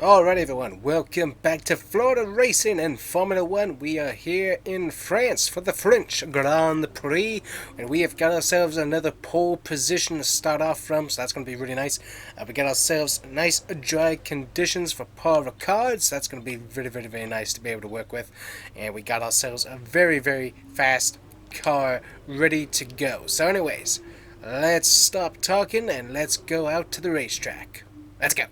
Alright everyone, welcome back to Florida Racing and Formula 1. We are here in France for the French Grand Prix, and we have got ourselves another pole position to start off from, so that's going to be really nice. We got ourselves nice dry conditions for Paul Ricard, so that's going to be very nice to be able to work with. And we got ourselves a very fast car ready to go. So anyways, let's stop talking and let's go out to the racetrack. Let's go.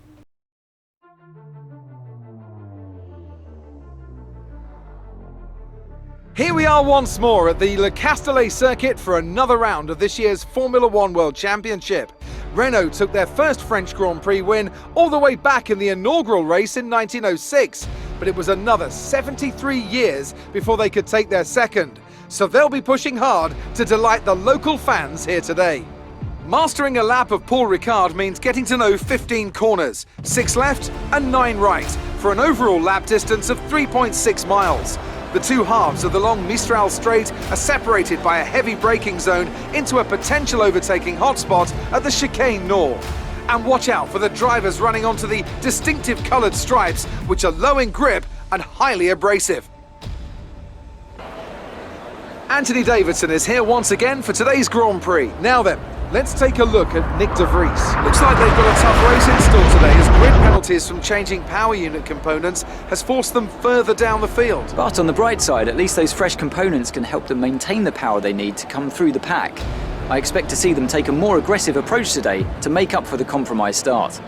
Here we are once more at the Le Castellet circuit for another round of this year's Formula 1 World Championship. Renault took their first French Grand Prix win all the way back in the inaugural race in 1906, but it was another 73 years before they could take their second, so they'll be pushing hard to delight the local fans here today. Mastering a lap of Paul Ricard means getting to know 15 corners, 6 left and 9 right, for an overall lap distance of 3.6 miles. The two halves of the long Mistral Straight are separated by a heavy braking zone into a potential overtaking hotspot at the Chicane Nord. And watch out for the drivers running onto the distinctive coloured stripes, which are low in grip and highly abrasive. Anthony Davidson is here once again for today's Grand Prix. Now then, let's take a look at Nick de Vries. Looks like they've got a tough race in store today, as grid penalties from changing power unit components has forced them further down the field. But on the bright side, at least those fresh components can help them maintain the power they need to come through the pack. I expect to see them take a more aggressive approach today to make up for the compromised start.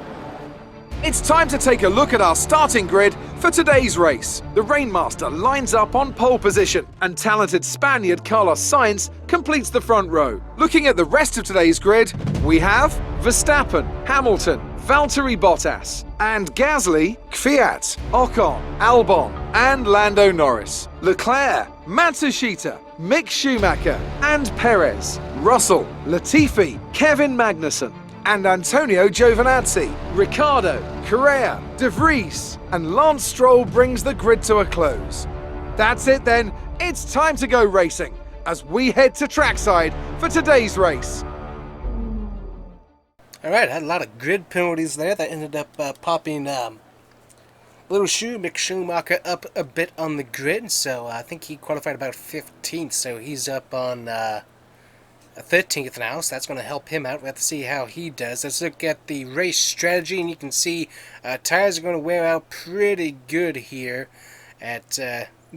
It's time to take a look at our starting grid for today's race. The Rainmaster lines up on pole position, and talented Spaniard Carlos Sainz completes the front row. Looking at the rest of today's grid, we have Verstappen, Hamilton, Valtteri Bottas, and Gasly, Kvyat, Ocon, Albon, and Lando Norris. Leclerc, Matsushita, Mick Schumacher, and Perez, Russell, Latifi, Kevin Magnussen, and Antonio Giovinazzi, Ricciardo, Correa, De Vries, and Lance Stroll brings the grid to a close. That's it then, it's time to go racing, as we head to trackside for today's race. Alright, had a lot of grid penalties there that ended up popping Little Mick Schumacher up a bit on the grid, so I think he qualified about 15th, so he's up on 13th now, so that's going to help him out. We have to see how he does. Let's look at the race strategy, and you can see tires are going to wear out pretty good here at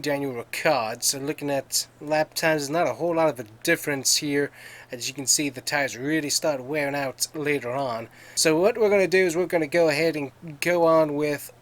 Daniel Ricciardo. So looking at lap times, there's not a whole lot of a difference here. As you can see, the tires really start wearing out later on. So what we're going to do is we're going to go ahead and go on with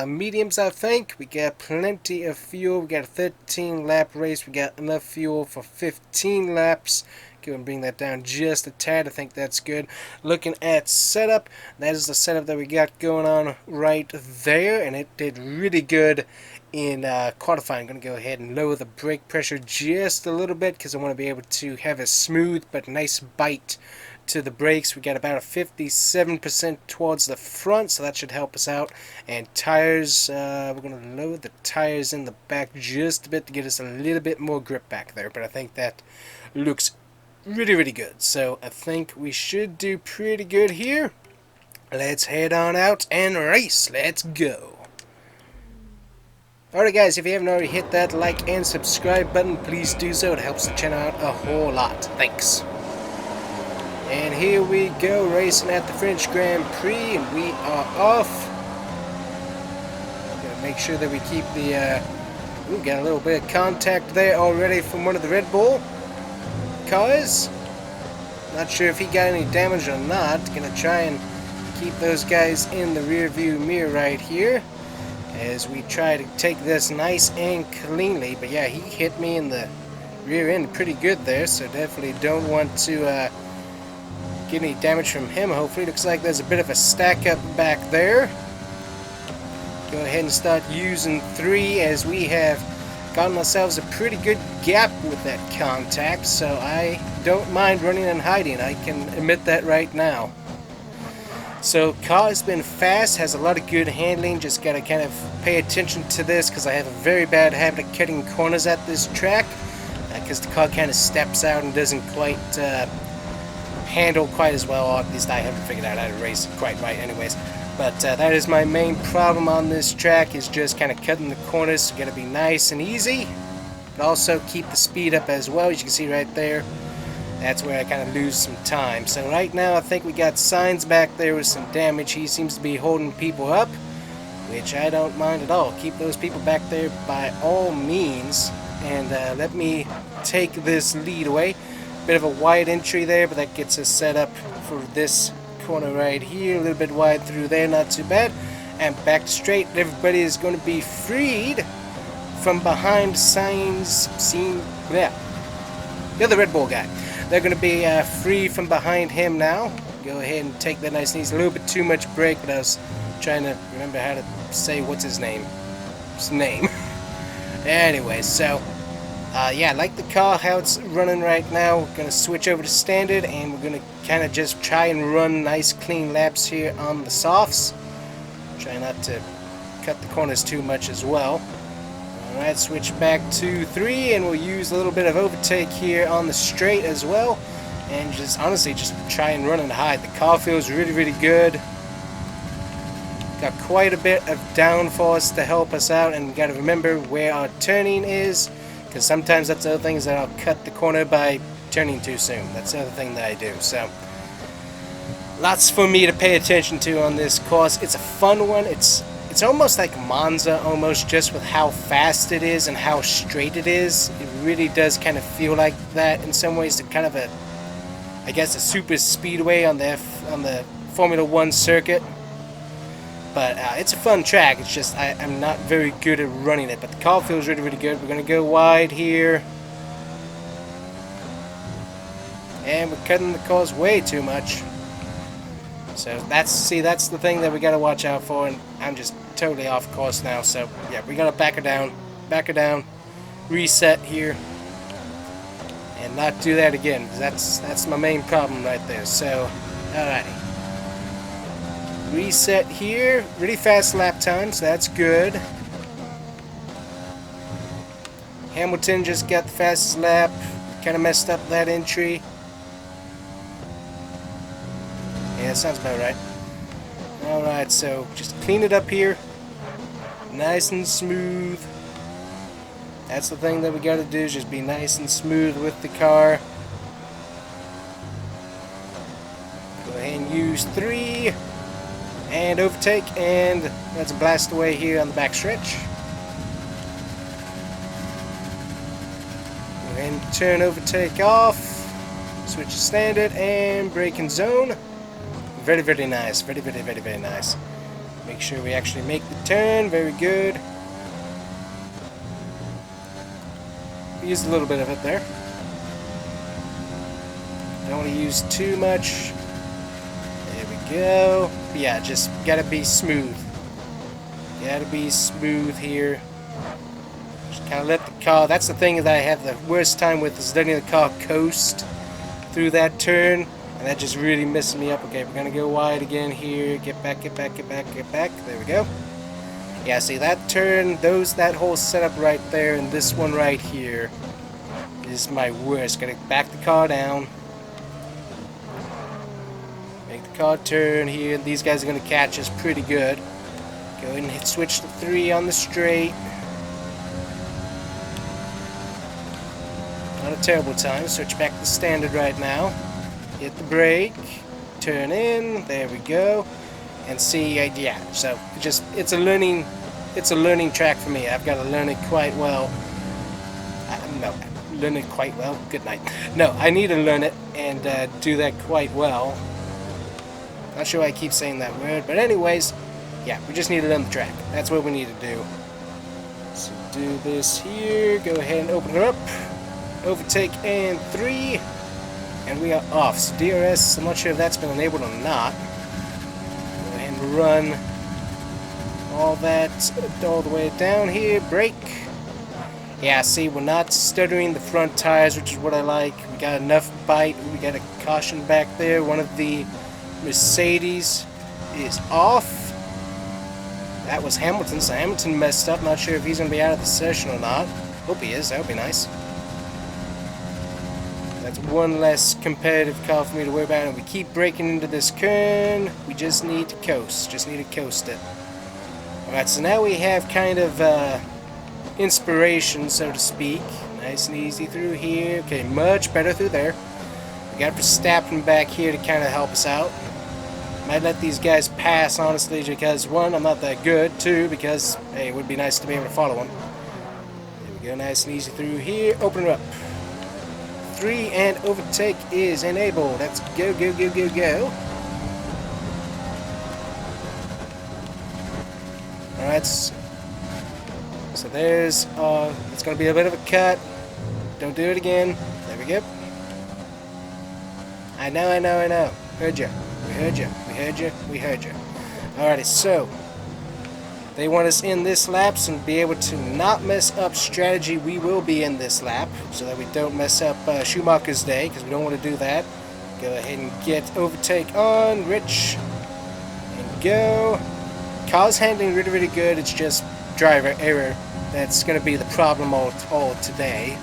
mediums, I think. We got plenty of fuel. We got a 13 lap race. We got enough fuel for 15 laps. Go and bring that down just a tad. I think that's good. Looking at setup, that is the setup that we got going on right there, and it did really good in qualifying. I'm going to go ahead and lower the brake pressure just a little bit because I want to be able to have a smooth but nice bite to the brakes. We got about a 57% towards the front, so that should help us out. And tires, we're going to lower the tires in the back just a bit to get us a little bit more grip back there, but I think that looks really good. So I think we should do pretty good here. Let's head on out and race. Let's go. Alright guys, if you haven't already hit that like and subscribe button, please do so. It helps the channel out a whole lot. Thanks. And here we go, racing at the French Grand Prix, and we are off. Gotta make sure that we keep the we got a little bit of contact there already from one of the Red Bull cars. Not sure if he got any damage or not. Gonna try and keep those guys in the rear view mirror right here as we try to take this nice and cleanly. But yeah, he hit me in the rear end pretty good there, so definitely don't want to get any damage from him. Hopefully. Looks like there's a bit of a stack up back there. Go ahead and start using 3 as we have gotten ourselves a pretty good gap with that contact, so I don't mind running and hiding. I can admit that right now. So car has been fast, has a lot of good handling. Just gotta kind of pay attention to this because I have a very bad habit of cutting corners at this track because the car kind of steps out and doesn't quite handle quite as well, or at least I haven't figured out how to race it quite right anyways. But that is my main problem on this track, is just kind of cutting the corners. So gotta be nice and easy, but also keep the speed up as well. As you can see right there, that's where I kind of lose some time. So right now I think we got Signs back there with some damage. He seems to be holding people up, which I don't mind at all. Keep those people back there by all means, and let me take this lead away. Bit of a wide entry there, but that gets us set up for this corner right here. A little bit wide through there, not too bad. And back straight. Everybody is going to be freed from behind yeah, the other Red Bull guy. They're going to be free from behind him now. Go ahead and take that nice and easy. A little bit too much brake, but I was trying to remember how to say what's his name. Anyway, so yeah, I like the car, how it's running right now. We're going to switch over to standard, and we're going to kind of just try and run nice clean laps here on the softs. Try not to cut the corners too much as well. Alright, switch back to 3, and we'll use a little bit of overtake here on the straight as well. And just honestly, just try and run and hide. The car feels really, really good. Got quite a bit of downforce to help us out, and got to remember where our turning is, because sometimes that's the other thing, is that I'll cut the corner by turning too soon. That's the other thing that I do. So lots for me to pay attention to on this course. It's a fun one. It's almost like Monza, almost, just with how fast it is and how straight it is. It really does kind of feel like that in some ways. It's kind of a, I guess, a super speedway on the Formula 1 circuit. But it's a fun track. It's just I'm not very good at running it. But the car feels really, really good. We're going to go wide here. And we're cutting the cars way too much. So that's the thing that we got to watch out for. And I'm just totally off course now. So yeah, we got to back her down, reset here, and not do that again. That's my main problem right there. So alrighty. Reset here. Really fast lap time, so that's good. Hamilton just got the fastest lap. Kind of messed up that entry. Yeah, sounds about right. Alright, so just clean it up here. Nice and smooth. That's the thing that we gotta do, is just be nice and smooth with the car. Go ahead and use 3. And overtake, and let's blast away here on the back stretch. Go ahead and turn overtake off. Switch to standard and brake in zone. Very, very nice. Very, very, very, very nice. Make sure we actually make the turn. Very good. We used a little bit of it there. Don't want to use too much. There we go. But yeah, just gotta be smooth. Gotta be smooth here. Just kind of let the car. That's the thing that I have the worst time with, is letting the car coast through that turn, and that just really messes me up. Okay, we're gonna go wide again here. Get back, get back, get back, get back. There we go. Yeah, see that turn, that whole setup right there, and this one right here is my worst. Gotta back the car down. Make the car turn here. These guys are going to catch us pretty good. Go ahead and switch to 3 on the straight. Not a terrible time. Switch back to standard right now. Hit the brake. Turn in. There we go. And see, yeah. So it's a learning track for me. I've got to learn it quite well. Learn it quite well. Good night. No, I need to learn it and do that quite well. Not sure why I keep saying that word, but anyways, yeah, we just need to learn the track. That's what we need to do. So do this here. Go ahead and open her up. Overtake and 3. And we are off. So DRS, I'm not sure if that's been enabled or not. Go ahead and run all that all the way down here. Brake. Yeah, see, we're not stuttering the front tires, which is what I like. We got enough bite. We got a caution back there. One of the Mercedes is off. That was Hamilton, so Hamilton messed up. Not sure if he's going to be out of the session or not. Hope he is. That would be nice. That's one less competitive car for me to worry about, and we keep breaking into this turn. We just need to coast. Just need to coast it. Alright, so now we have kind of inspiration, so to speak. Nice and easy through here. Okay, much better through there. We got Verstappen back here to kind of help us out. Might let these guys pass, honestly, because one, I'm not that good. Two, because, hey, it would be nice to be able to follow them. There we go, nice and easy through here. Open her up. 3 and overtake is enabled. Let's go, go, go, go, go. Alright, so there's, it's going to be a bit of a cut. Don't do it again. There we go. I know. Heard you. We heard you. We heard you. We heard you. Alrighty, so they want us in this lap, so to be able to not mess up strategy, we will be in this lap, so that we don't mess up Schumacher's day, because we don't want to do that. Go ahead and get overtake on, Rich, and go. Car's handling really, really good. It's just driver error that's going to be the problem all today,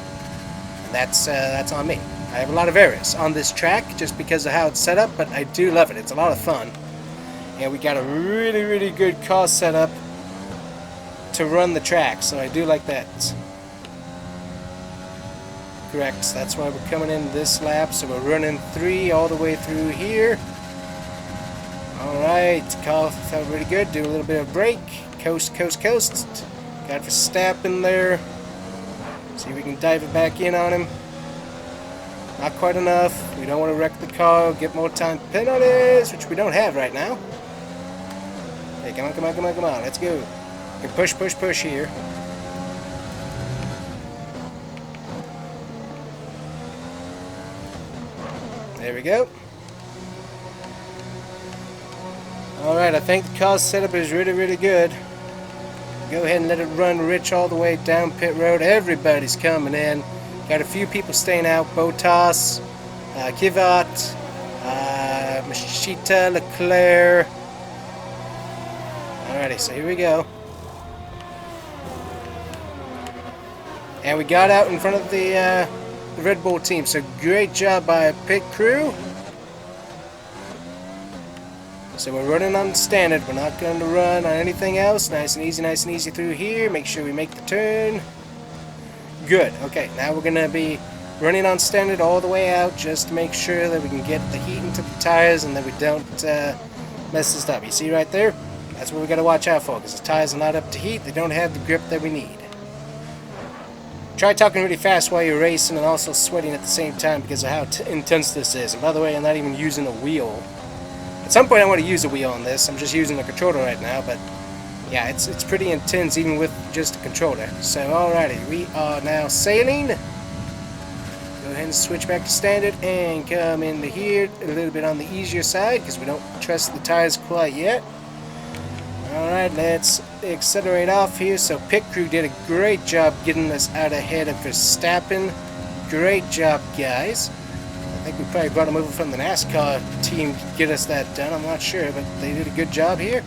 and that's on me. I have a lot of errors on this track just because of how it's set up, but I do love it. It's a lot of fun, and we got a really, really good car set up to run the track, so I do like that. Correct, so that's why we're coming in this lap, so we're running 3 all the way through here. Alright, car felt really good. Do a little bit of brake. Coast, coast, coast. Got Verstappen there. See if we can dive it back in on him. Not quite enough. We don't want to wreck the car. Get more time penalties, which we don't have right now. Okay, come on, come on, come on, come on. Let's go. We can push, push, push here. There we go. Alright, I think the car's setup is really, really good. Go ahead and let it run Rich all the way down pit road. Everybody's coming in. Got a few people staying out. Bottas, Kvyat, Machita, Leclerc. Alrighty, so here we go. And we got out in front of the Red Bull team. So great job by pit crew. So we're running on standard. We're not going to run on anything else. Nice and easy through here. Make sure we make the turn. Good. Okay, now we're going to be running on standard all the way out just to make sure that we can get the heat into the tires and that we don't mess this up. You see right there? That's what we got to watch out for, because the tires are not up to heat. They don't have the grip that we need. Try talking really fast while you're racing and also sweating at the same time because of how intense this is. And by the way, I'm not even using a wheel. At some point I want to use a wheel on this. I'm just using a controller right now, but yeah, it's pretty intense even with just a controller. So alrighty, we are now sailing. Go ahead and switch back to standard and come into here a little bit on the easier side because we don't trust the tires quite yet. Alright, let's accelerate off here. So pit crew did a great job getting us out ahead of Verstappen. Great job, guys. I think we probably brought them over from the NASCAR team to get us that done. I'm not sure, but they did a good job here.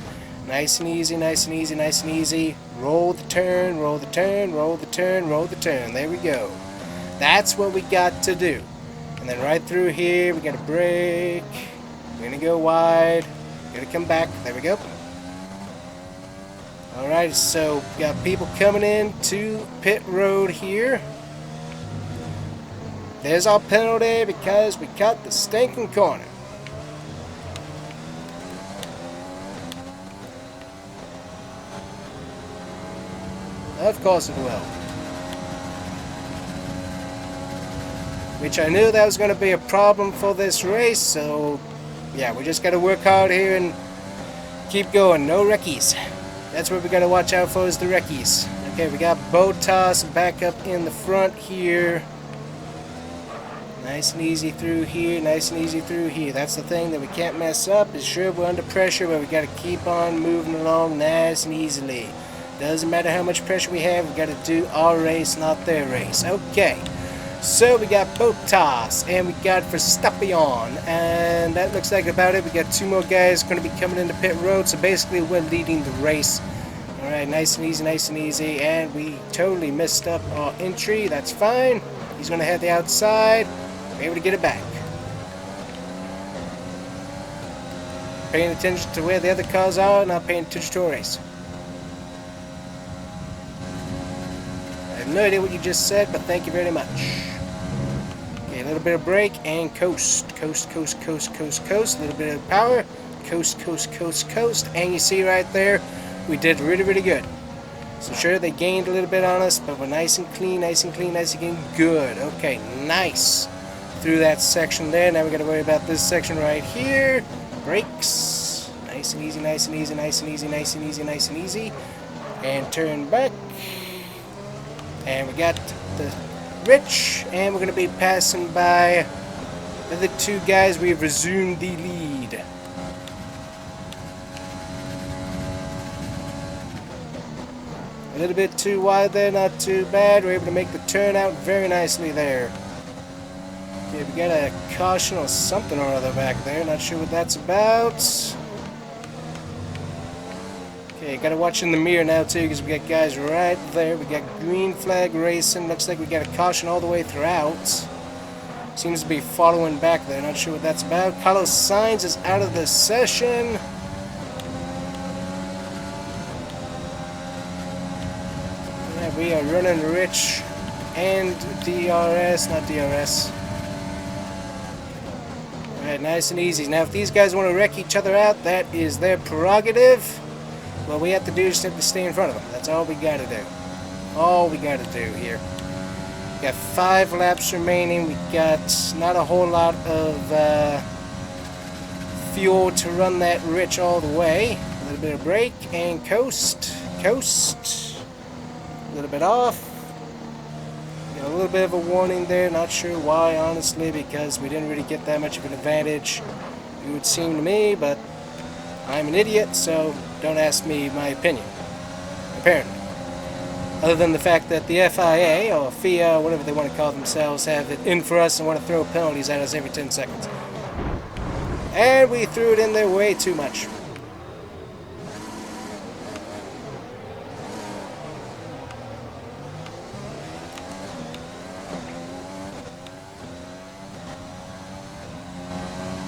Nice and easy, nice and easy, nice and easy. Roll the turn, roll the turn, roll the turn, roll the turn. There we go. That's what we got to do. And then right through here, we got to brake. We're going to go wide. We're going to come back. There we go. Alright, so we got people coming in to pit road here. There's our penalty because we cut the stinking corner. Of course it will. Which I knew that was going to be a problem for this race, so yeah, we just got to work hard here and keep going. No wreckies. That's what we got to watch out for, is the wreckies. Okay, we got Bottas back up in the front here. Nice and easy through here, nice and easy through here. That's the thing that we can't mess up, is sure we're under pressure, but we got to keep on moving along nice and easily. Doesn't matter how much pressure we have, we got to do our race, not their race. Okay, so we got Bottas, and we got Verstappen, and that looks like about it. We got 2 more guys going to be coming into pit road, so basically we're leading the race. Alright, nice and easy, and we totally messed up our entry. That's fine. He's going to head the outside. be able to get it back. Paying attention to where the other cars are, not paying attention to a race. I have no idea what you just said, but thank you very much. Okay, a little bit of brake and coast. Coast, coast, coast, coast, coast. A little bit of power. Coast, coast, coast, coast. And you see right there, we did really, really good. So sure, they gained a little bit on us, but we're nice and clean, nice and clean, nice and clean. Good. Okay, nice. Through that section there. Now we got to worry about this section right here. Brakes. Nice and easy, nice and easy, nice and easy, nice and easy, nice and easy. And turn back. And we got the Rich, and we're going to be passing by the other two guys. We have resumed the lead. A little bit too wide there, not too bad. We're able to make the turn out very nicely there. Okay, we got a caution or something or other back there. Not sure what that's about. Okay, gotta watch in the mirror now too, because we got guys right there. We got green flag racing. Looks like we got a caution all the way throughout. Seems to be following back there. Not sure what that's about. Carlos Sainz is out of the session. Yeah, we are running Rich and DRS, not DRS. Alright, nice and easy. Now, if these guys want to wreck each other out, that is their prerogative. What we have to do is simply stay in front of them. That's all we got to do. All we got to do here. We got 5 laps remaining. We got not a whole lot of fuel to run that Rich all the way. A little bit of brake and coast. Coast. A little bit off. Got a little bit of a warning there. Not sure why, honestly, because we didn't really get that much of an advantage, it would seem to me, but I'm an idiot, so don't ask me my opinion, apparently. Other than the fact that the FIA, or FIA, or whatever they want to call themselves, have it in for us and want to throw penalties at us every 10 seconds. And we threw it in there way too much.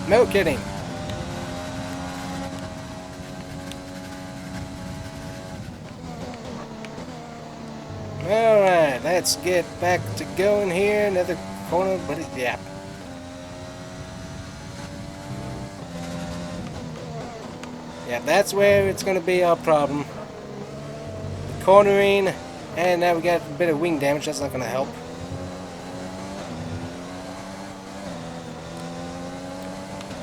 No kidding. Alright, let's get back to going here. Another corner, but yeah. Yeah, that's where it's going to be our problem. The cornering, and now we got a bit of wing damage. That's not going to help.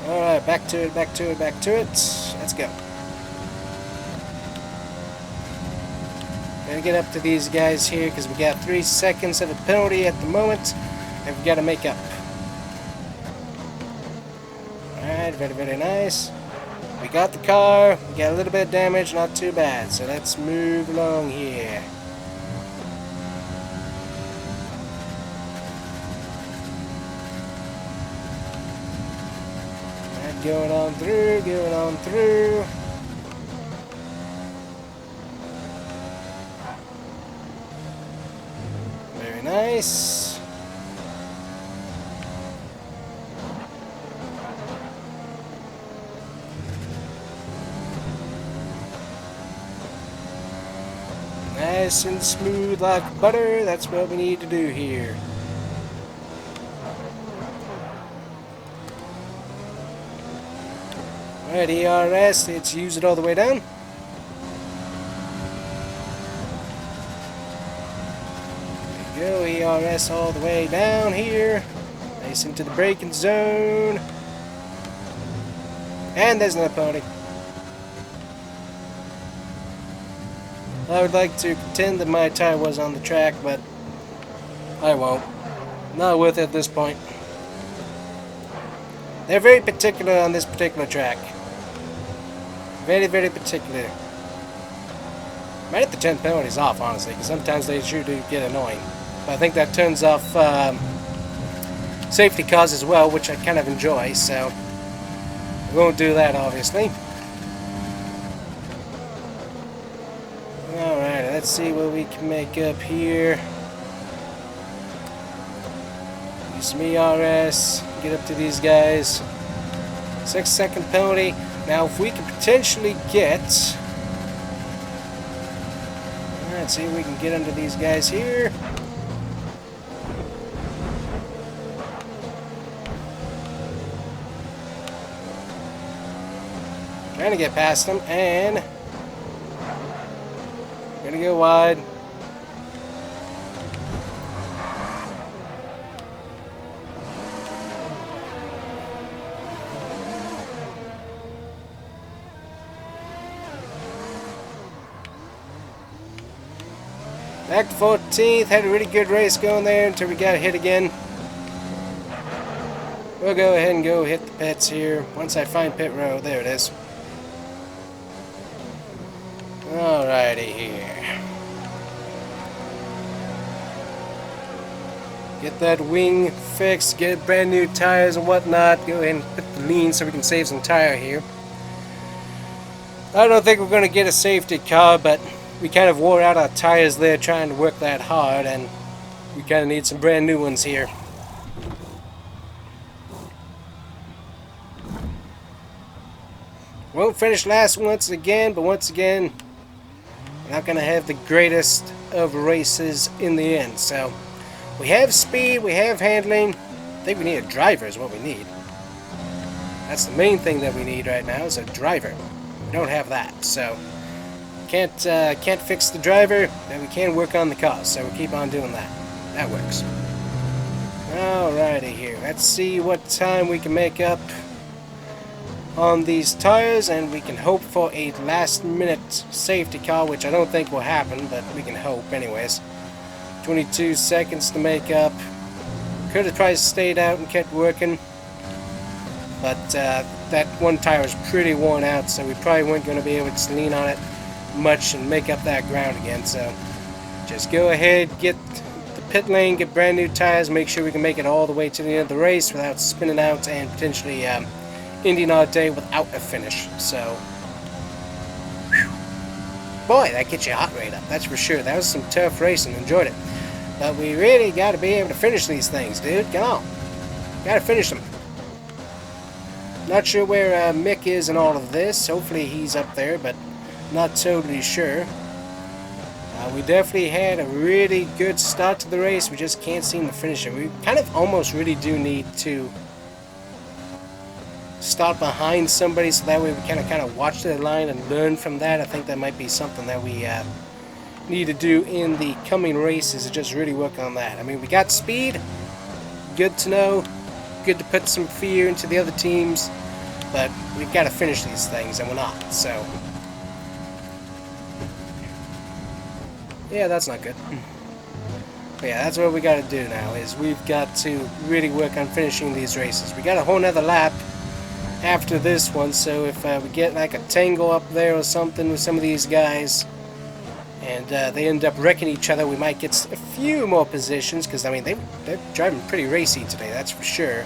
Alright, back to it, back to it, back to it. Let's go. Gotta get up to these guys here because we got 3 seconds of a penalty at the moment, and we gotta make up. Alright, very, very nice. We got the car, we got a little bit of damage, not too bad, so let's move along here. Alright, going on through, going on through. Very nice. Nice and smooth like butter. That's what we need to do here. Alright, ERS, let's use it all the way down. There we go, ERS all the way down here. Nice into the braking zone. And there's another penalty. I would like to pretend that my tire was on the track, but I won't. Not worth it at this point. They're very particular on this particular track. Very, very particular. Might have to turn penalties off, honestly, because sometimes they sure do get annoying. But I think that turns off safety cars as well, which I kind of enjoy, so we won't do that, obviously. Alright, let's see what we can make up here. Use some ERS. Get up to these guys. 6-second penalty. Now, if we can potentially get... Let's see if we can get under these guys here. Trying to get past them, and... Gonna go wide. Back to 14th, had a really good race going there until we got hit again. We'll go ahead and go hit the pits here. Once I find pit row, there it is. Alrighty here. Get that wing fixed, get brand new tires and whatnot. Go ahead and put the lean so we can save some tire here. I don't think we're going to get a safety car, but we kind of wore out our tires there trying to work that hard, and we kind of need some brand new ones here. Won't finish last once again, but once again, we're not going to have the greatest of races in the end. So, we have speed, we have handling. I think we need a driver is what we need. That's the main thing that we need right now is a driver. We don't have that, so... Can't fix the driver, but we can work on the car, so we'll keep on doing that. That works. Alrighty here. Let's see what time we can make up on these tires, and we can hope for a last-minute safety car, which I don't think will happen, but we can hope anyways. 22 seconds to make up. Could have probably stayed out and kept working, but that one tire was pretty worn out, so we probably weren't going to be able to lean on it much and make up that ground again. So just go ahead, get the pit lane, get brand new tires, make sure we can make it all the way to the end of the race without spinning out and potentially ending our day without a finish. So whew. Boy, that gets your heart rate up, that's for sure. That was some tough racing, enjoyed it, but we really got to be able to finish these things, dude. Come on, gotta finish them. Not sure where Mick is in all of this. Hopefully he's up there, but not totally sure. We definitely had a really good start to the race. We just can't seem to finish it. We kind of almost really do need to start behind somebody so that way we kind of watch the line and learn from that. I think that might be something that we need to do in the coming races, to just really work on that. I mean, we got speed, good to know, good to put some fear into the other teams, but we've got to finish these things and we're not, so yeah, that's not good. But yeah, that's what we got to do now, is we've got to really work on finishing these races. We got a whole nother lap after this one, so if we get like a tangle up there or something with some of these guys and they end up wrecking each other, we might get a few more positions, because I mean they're driving pretty racy today, that's for sure.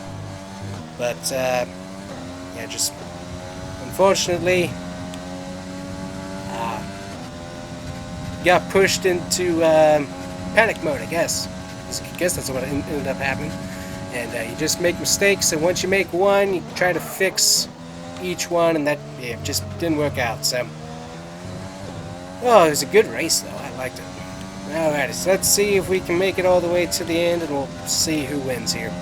But yeah, just unfortunately got pushed into panic mode, I guess. I guess that's what ended up happening. And you just make mistakes, and once you make one, you try to fix each one, and that just didn't work out. So, oh, it was a good race, though. I liked it. Alrighty, so let's see if we can make it all the way to the end, and we'll see who wins here.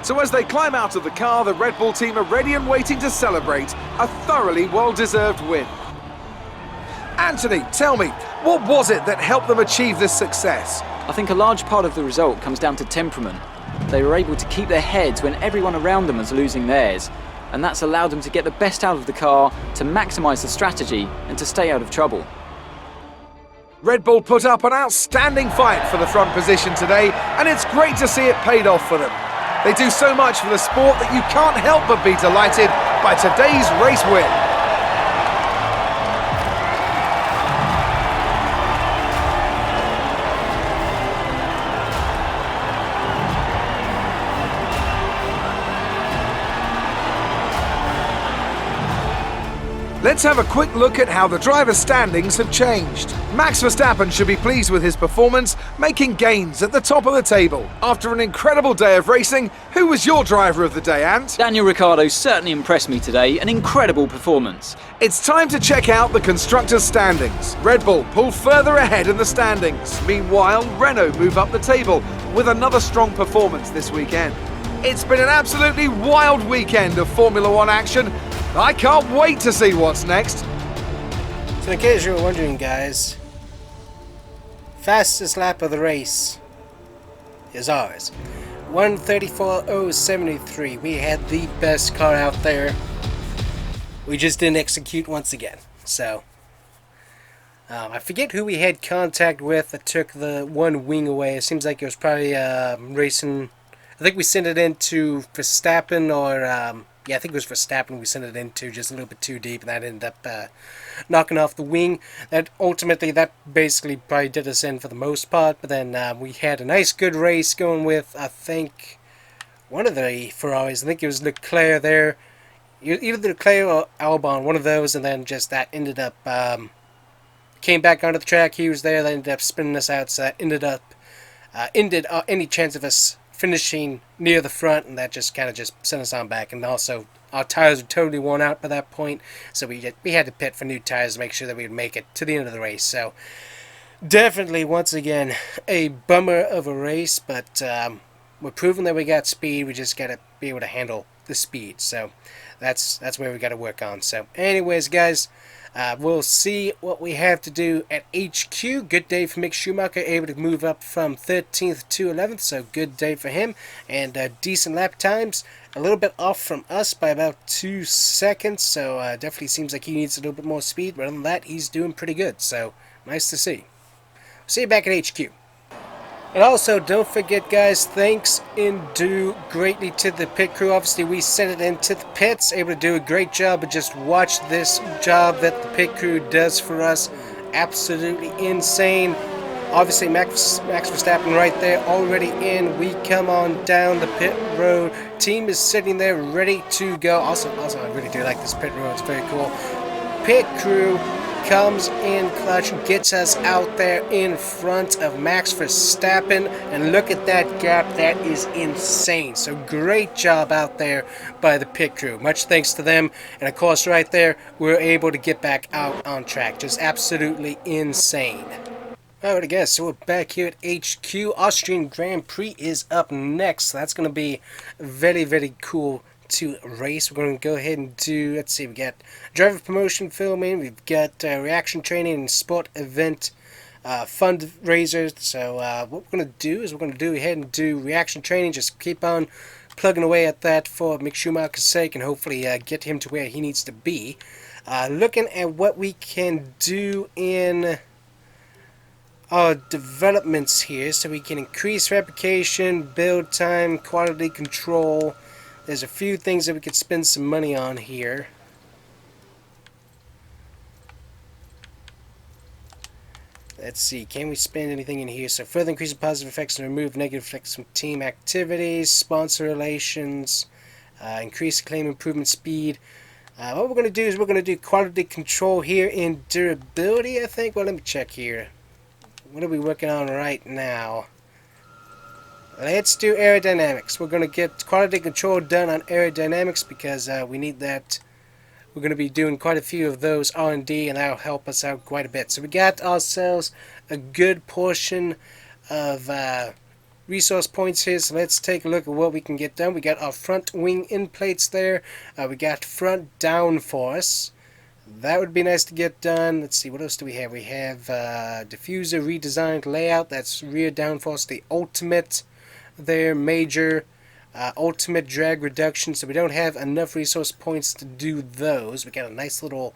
So as they climb out of the car, the Red Bull team are ready and waiting to celebrate a thoroughly well-deserved win. Anthony, tell me, what was it that helped them achieve this success? I think a large part of the result comes down to temperament. They were able to keep their heads when everyone around them was losing theirs, and that's allowed them to get the best out of the car, to maximise the strategy, and to stay out of trouble. Red Bull put up an outstanding fight for the front position today, and it's great to see it paid off for them. They do so much for the sport that you can't help but be delighted by today's race win. Let's have a quick look at how the driver's standings have changed. Max Verstappen should be pleased with his performance, making gains at the top of the table. After an incredible day of racing, who was your driver of the day, Ant? Daniel Ricciardo certainly impressed me today, an incredible performance. It's time to check out the constructors' standings. Red Bull pull further ahead in the standings. Meanwhile, Renault move up the table with another strong performance this weekend. It's been an absolutely wild weekend of Formula One action. I can't wait to see what's next. So in case you were wondering, guys, fastest lap of the race is ours. 1:34.073. We had the best car out there. We just didn't execute once again. So I forget who we had contact with that took the one wing away. It seems like it was probably racing. I think we sent it into Verstappen, or yeah, I think it was Verstappen we sent it into just a little bit too deep, and that ended up knocking off the wing. That basically probably did us in for the most part. But then we had a nice good race going with, I think, one of the Ferraris. I think it was Leclerc there, either Leclerc or Albon, one of those, and then just that ended up came back onto the track. He was there. That ended up spinning us out. So that ended any chance of us finishing near the front, and that just kind of just sent us on back. And also our tires were totally worn out by that point, so we had to pit for new tires to make sure that we would make it to the end of the race. So definitely, once again, a bummer of a race, but we're proving that we got speed. We just got to be able to handle the speed. So that's where we got to work on. So anyways, guys, we'll see what we have to do at HQ. Good day for Mick Schumacher, able to move up from 13th to 11th, so good day for him. And decent lap times, a little bit off from us by about 2 seconds, so definitely seems like he needs a little bit more speed, but other than that, he's doing pretty good, so nice to see. See you back at HQ. And also, don't forget, guys, thanks in due greatly to the pit crew. Obviously, we sent it into the pits, able to do a great job, but just watch this job that the pit crew does for us. Absolutely insane. Obviously, Max Verstappen right there, already in. We come on down the pit road. Team is sitting there ready to go. Also, I really do like this pit road. It's very cool. Pit crew comes in clutch, gets us out there in front of Max Verstappen, and look at that gap. That is insane. So great job out there by the pit crew. Much thanks to them, and of course right there we're able to get back out on track. Just absolutely insane. Alright guys, so we're back here at HQ. Austrian Grand Prix is up next. So that's going to be very, very cool to race. We're going to go ahead and do, let's see, we got driver promotion filming, we've got reaction training and sport event fundraisers. So what we're going to do is we're going to go ahead and do reaction training, just keep on plugging away at that for Mick Schumacher's sake, and hopefully get him to where he needs to be. Looking at what we can do in our developments here, so we can increase replication, build time, quality control. There's a few things that we could spend some money on here. Let's see, can we spend anything in here? So further increase the positive effects and remove negative effects from team activities, sponsor relations, increase claim improvement speed. What we're going to do is we're going to do quality control here in durability, I think. Well, let me check here. What are we working on right now? Let's do aerodynamics. We're going to get quality control done on aerodynamics because we need that. We're going to be doing quite a few of those R&D, and that'll help us out quite a bit. So we got ourselves a good portion of resource points here. So let's take a look at what we can get done. We got our front wing end plates there. We got front downforce. That would be nice to get done. Let's see, what else do we have? We have diffuser redesigned layout. That's rear downforce, the ultimate there, major, ultimate drag reduction. So we don't have enough resource points to do those. We got a nice little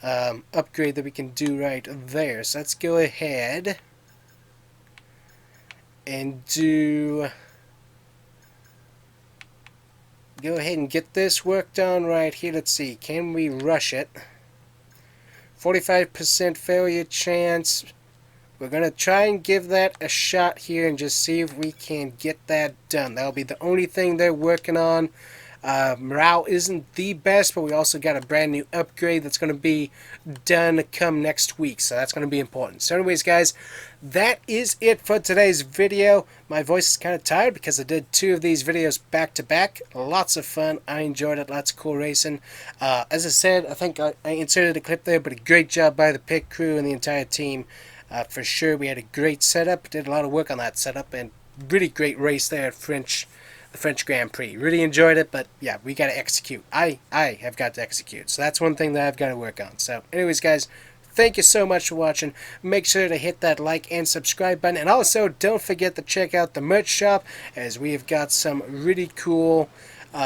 upgrade that we can do right there. So let's go ahead and go ahead and get this worked on right here. Let's see, can we rush it? 45% failure chance. We're going to try and give that a shot here and just see if we can get that done. That'll be the only thing they're working on. Morale isn't the best, but we also got a brand new upgrade that's going to be done come next week, so that's going to be important. So anyways, guys, that is it for today's video. My voice is kind of tired because I did 2 of these videos back to back. Lots of fun. I enjoyed it. Lots of cool racing. As I said, I think I inserted a clip there, but a great job by the pit crew and the entire team. For sure, we had a great setup. Did a lot of work on that setup, and really great race there at the French Grand Prix. Really enjoyed it, but yeah, we got to execute. I have got to execute. So that's one thing that I've got to work on. So anyways, guys, thank you so much for watching. Make sure to hit that like and subscribe button. And also, don't forget to check out the merch shop, as we have got some really cool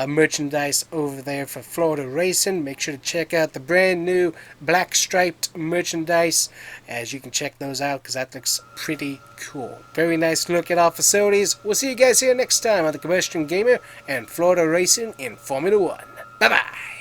merchandise over there for Florida racing. Make sure to check out the brand new black striped merchandise, as you can check those out because that looks pretty cool. Very nice look at our facilities. We'll see you guys here next time on the Combustion Gamer and Florida racing in Formula 1. Bye bye.